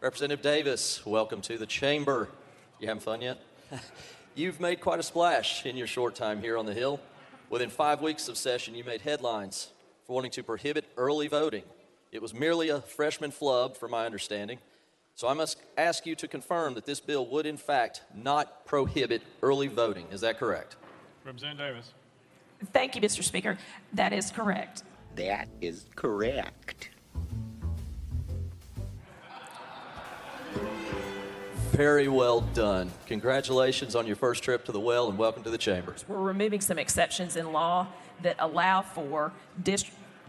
Representative Davis, welcome to the chamber. You having fun yet? You've made quite a splash in your short time here on the Hill. Within 5 weeks of session, you made headlines for wanting to prohibit early voting. It was merely a freshman flub, from my understanding. So I must ask you to confirm that this bill would, in fact, not prohibit early voting. Is that correct? Representative Davis. Thank you, Mr. Speaker. That is correct. That is correct. Very well done. Congratulations on your first trip to the well, and welcome to the chamber. We're removing some exceptions in law that allow for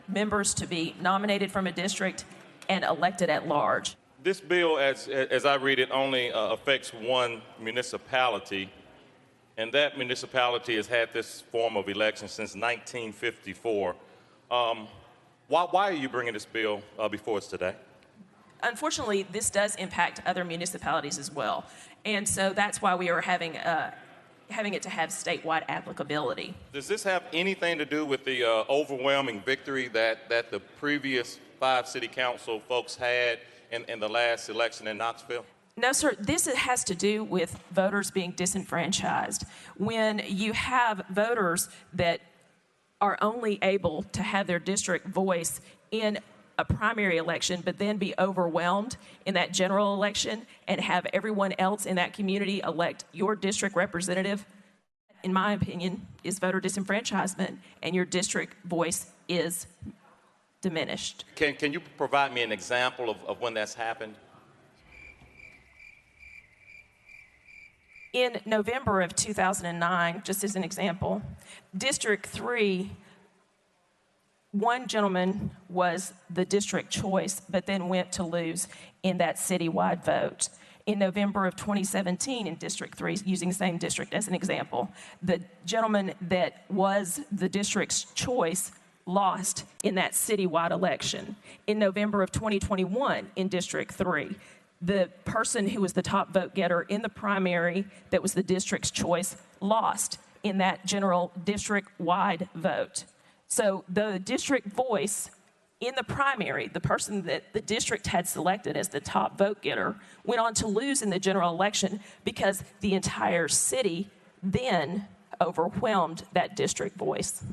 members to be nominated from a district and elected at large. This bill, as I read it, only affects one municipality, and that municipality has had this form of election since 1954. Why are you bringing this bill before us today? Unfortunately, this does impact other municipalities as well, and so that's why we are having it to have statewide applicability. Does this have anything to do with the overwhelming victory that the previous 5 city council folks had in the last election in Knoxville? No, sir. This has to do with voters being disenfranchised. When you have voters that are only able to have their district voice in a primary election, but then be overwhelmed in that general election and have everyone else in that community elect your district representative, in my opinion, is voter disenfranchisement, and your district voice is diminished. Can you provide me an example of when that's happened? In November of 2009, just as an example, District 3, one gentleman was the district choice, but then went to lose in that citywide vote. In November of 2017 in District 3, using the same district as an example, the gentleman that was the district's choice lost in that citywide election. In November of 2021 in District 3, the person who was the top vote getter in the primary that was the district's choice lost in that general district-wide vote. So the district voice in the primary, the person that the district had selected as the top vote getter, went on to lose in the general election because the entire city then overwhelmed that district voice.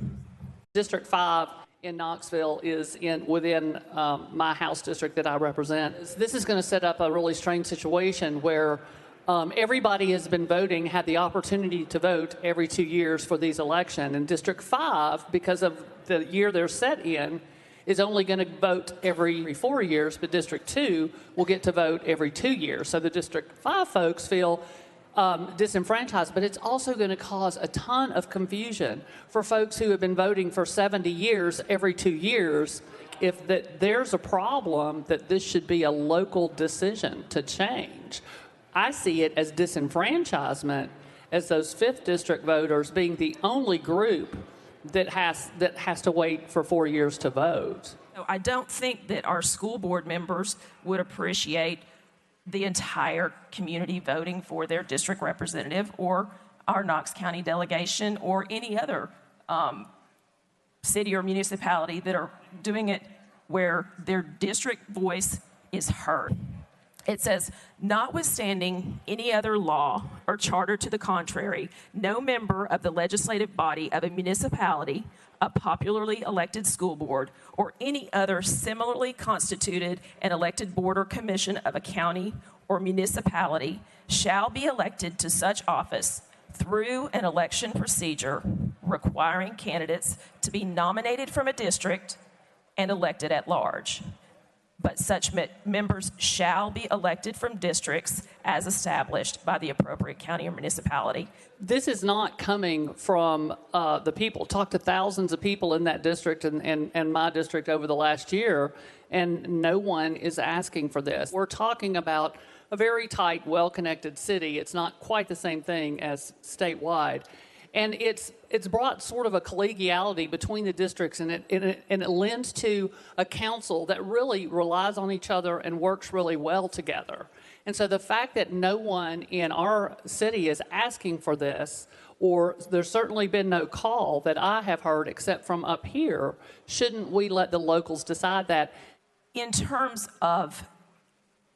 District 5 in Knoxville is within my House district that I represent. This is going to set up a really strange situation where everybody has been voting, had the opportunity to vote every 2 years for these elections. And District 5, because of the year they're set in, is only going to vote every 4 years, but District 2 will get to vote every 2 years. So the District 5 folks feel disenfranchised, but it's also going to cause a ton of confusion for folks who have been voting for 70 years every 2 years. If there's a problem, that this should be a local decision to change. I see it as disenfranchisement, as those 5th district voters being the only group that has to wait for 4 years to vote. I don't think that our school board members would appreciate the entire community voting for their district representative, or our Knox County delegation, or any other city or municipality that are doing it where their district voice is heard. It says, notwithstanding any other law or charter to the contrary, no member of the legislative body of a municipality, a popularly elected school board, or any other similarly constituted and elected board or commission of a county or municipality shall be elected to such office through an election procedure requiring candidates to be nominated from a district and elected at large. But such members shall be elected from districts as established by the appropriate county or municipality. This is not coming from the people. Talked to thousands of people in that district and my district over the last year, and no one is asking for this. We're talking about a very tight, well-connected city. It's not quite the same thing as statewide. And it's brought sort of a collegiality between the districts, and it lends to a council that really relies on each other and works really well together. And so the fact that no one in our city is asking for this, or there's certainly been no call that I have heard except from up here, shouldn't we let the locals decide that? In terms of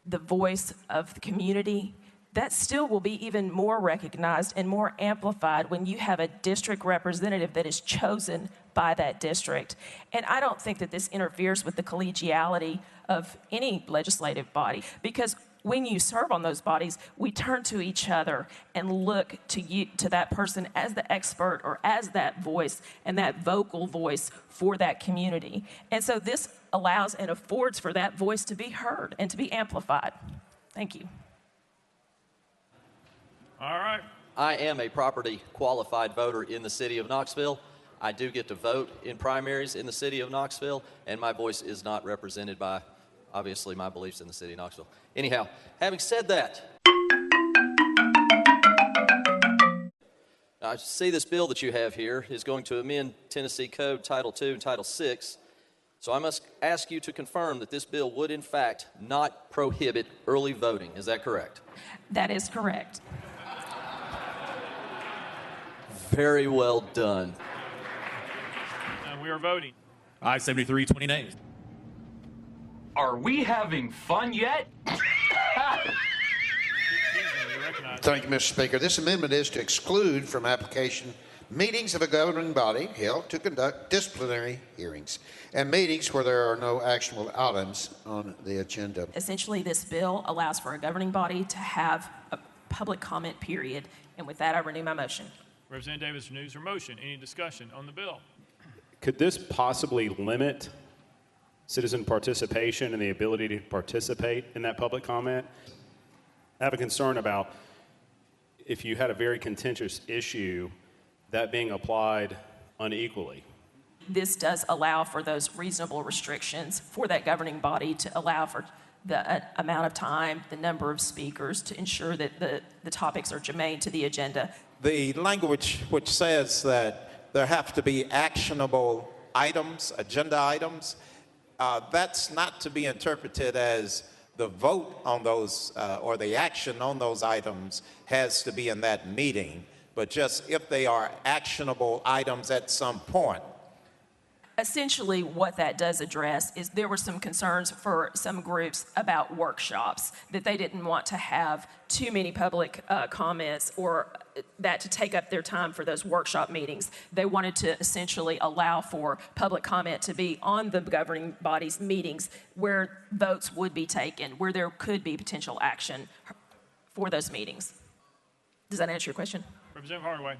the voice of the community, that still will be even more recognized and more amplified when you have a district representative that is chosen by that district. And I don't think that this interferes with the collegiality of any legislative body, because when you serve on those bodies, we turn to each other and look to that person as the expert or as that voice and that vocal voice for that community. And so this allows and affords for that voice to be heard and to be amplified. Thank you. All right. I am a property qualified voter in the city of Knoxville. I do get to vote in primaries in the city of Knoxville, and my voice is not represented by, obviously, my beliefs in the city of Knoxville. Anyhow, having said that, I see this bill that you have here is going to amend Tennessee Code Title II and Title VI. So I must ask you to confirm that this bill would, in fact, not prohibit early voting. Is that correct? That is correct. Very well done. We are voting. Aye, 73, 20 nays. Are we having fun yet? Thank you, Mr. Speaker. This amendment is to exclude from application meetings of a governing body held to conduct disciplinary hearings and meetings where there are no actionable items on the agenda. Essentially, this bill allows for a governing body to have a public comment period. And with that, I renew my motion. Representative Davis renews her motion. Any discussion on the bill? Could this possibly limit citizen participation and the ability to participate in that public comment? I have a concern about if you had a very contentious issue, that being applied unequally. This does allow for those reasonable restrictions for that governing body to allow for the amount of time, the number of speakers, to ensure that the topics are germane to the agenda. The language which says that there have to be actionable items, agenda items, that's not to be interpreted as the vote on those or the action on those items has to be in that meeting, but just if they are actionable items at some point. Essentially, what that does address is there were some concerns for some groups about workshops, that they didn't want to have too many public comments or that to take up their time for those workshop meetings. They wanted to essentially allow for public comment to be on the governing body's meetings where votes would be taken, where there could be potential action for those meetings. Does that answer your question? Representative Hardaway.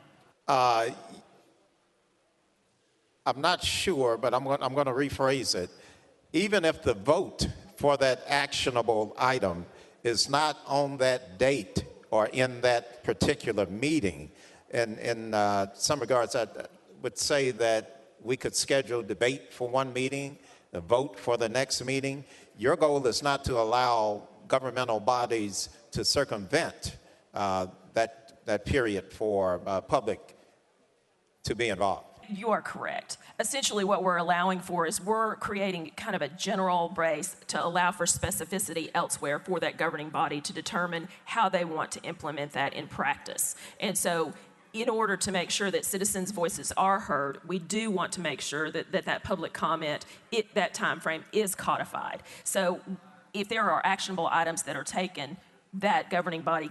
I'm not sure, but I'm going to rephrase it. Even if the vote for that actionable item is not on that date or in that particular meeting, in some regards, I would say that we could schedule debate for one meeting, a vote for the next meeting. Your goal is not to allow governmental bodies to circumvent that period for public to be involved. You are correct. Essentially, what we're allowing for is we're creating kind of a general brace to allow for specificity elsewhere for that governing body to determine how they want to implement that in practice. And so in order to make sure that citizens' voices are heard, we do want to make sure that public comment, that time frame is codified. So if there are actionable items that are taken, that governing body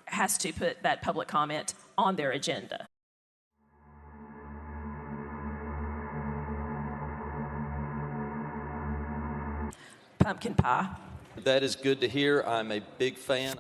has to put that public comment on their agenda. Pumpkin pie. That is good to hear. I'm a big fan.